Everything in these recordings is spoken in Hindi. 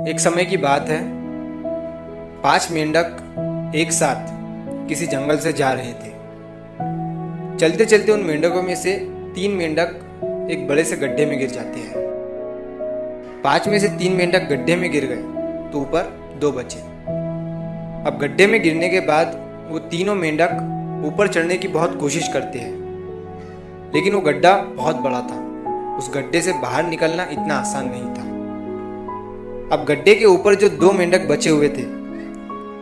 एक समय की बात है। 5 मेंढक एक साथ किसी जंगल से जा रहे थे। चलते चलते उन मेंढकों में से 3 मेंढक एक बड़े से गड्ढे में गिर जाते हैं। 5 में से 3 मेंढक गड्ढे में गिर गए तो ऊपर 2 बचे। अब गड्ढे में गिरने के बाद वो तीनों मेंढक ऊपर चढ़ने की बहुत कोशिश करते हैं, लेकिन वो गड्ढा बहुत बड़ा था। उस गड्ढे से बाहर निकलना इतना आसान नहीं था। अब गड्ढे के ऊपर जो 2 मेंढक बचे हुए थे,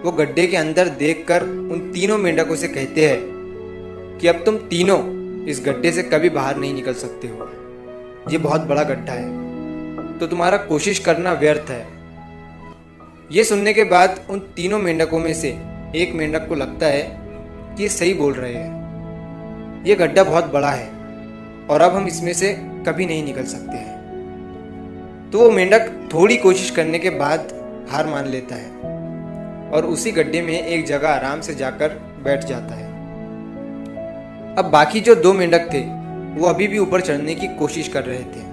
वो गड्ढे के अंदर देखकर उन तीनों मेंढकों से कहते हैं कि अब तुम तीनों इस गड्ढे से कभी बाहर नहीं निकल सकते हो। ये बहुत बड़ा गड्ढा है, तो तुम्हारा कोशिश करना व्यर्थ है। ये सुनने के बाद उन तीनों मेंढकों में से एक मेंढक को लगता है कि ये सही बोल रहे हैं। ये गड्ढा बहुत बड़ा है और अब हम इसमें से कभी नहीं निकल सकते हैं। तो वो मेंढक थोड़ी कोशिश करने के बाद हार मान लेता है और उसी गड्ढे में एक जगह आराम से जाकर बैठ जाता है। अब बाकी जो 2 मेंढक थे वो अभी भी ऊपर चढ़ने की कोशिश कर रहे थे।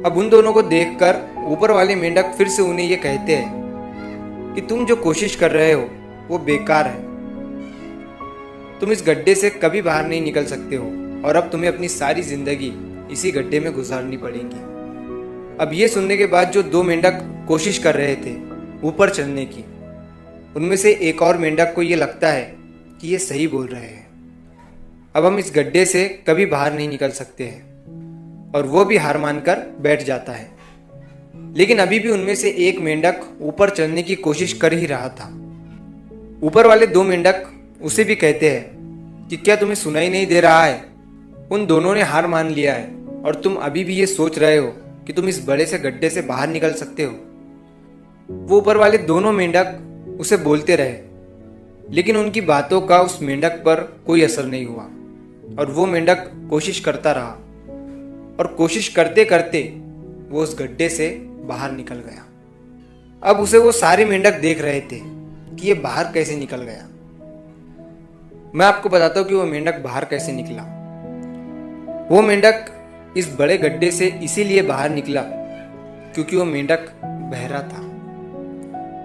अब उन दोनों को देखकर ऊपर वाले मेंढक फिर से उन्हें ये कहते हैं कि तुम जो कोशिश कर रहे हो वो बेकार है। तुम इस गड्ढे से कभी बाहर नहीं निकल सकते हो और अब तुम्हें अपनी सारी जिंदगी इसी गड्ढे में गुजारनी पड़ेगी। अब ये सुनने के बाद जो 2 मेंढक कोशिश कर रहे थे ऊपर चढ़ने की, उनमें से एक और मेंढक को ये लगता है कि ये सही बोल रहे हैं। अब हम इस गड्ढे से कभी बाहर नहीं निकल सकते हैं और वो भी हार मानकर बैठ जाता है। लेकिन अभी भी उनमें से एक मेंढक ऊपर चढ़ने की कोशिश कर ही रहा था। ऊपर वाले 2 मेंढक उसे भी कहते हैं कि क्या तुम्हें सुनाई नहीं दे रहा है? उन दोनों ने हार मान लिया है और तुम अभी भी ये सोच रहे हो कि तुम इस बड़े से गड्ढे से बाहर निकल सकते हो। वो ऊपर वाले दोनों मेंढक उसे बोलते रहे, लेकिन उनकी बातों का उस मेंढक पर कोई असर नहीं हुआ और वो मेंढक कोशिश करता रहा और कोशिश करते करते वो उस गड्ढे से बाहर निकल गया। अब उसे वो सारे मेंढक देख रहे थे कि ये बाहर कैसे निकल गया। मैं आपको बताता हूँ कि वो मेंढक बाहर कैसे निकला। वो मेंढक इस बड़े गड्ढे से इसीलिए बाहर निकला क्योंकि वो मेंढक बहरा था,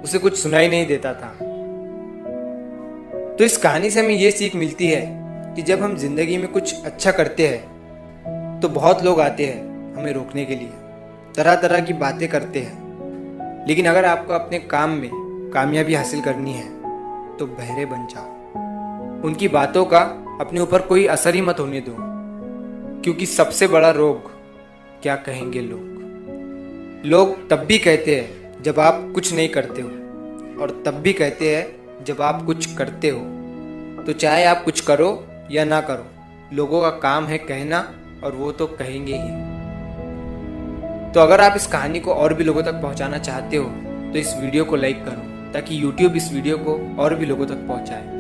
उसे कुछ सुनाई नहीं देता था। तो इस कहानी से हमें ये सीख मिलती है कि जब हम जिंदगी में कुछ अच्छा करते हैं तो बहुत लोग आते हैं हमें रोकने के लिए, तरह तरह की बातें करते हैं। लेकिन अगर आपको अपने काम में कामयाबी हासिल करनी है तो बहरे बन जाओ। उनकी बातों का अपने ऊपर कोई असर ही मत होने दो, क्योंकि सबसे बड़ा रोग क्या कहेंगे लोग। लोग तब भी कहते हैं जब आप कुछ नहीं करते हो और तब भी कहते हैं जब आप कुछ करते हो। तो चाहे आप कुछ करो या ना करो, लोगों का काम है कहना और वो तो कहेंगे ही। तो अगर आप इस कहानी को और भी लोगों तक पहुंचाना चाहते हो तो इस वीडियो को लाइक करो ताकि YouTube इस वीडियो को और भी लोगों तक पहुंचाए।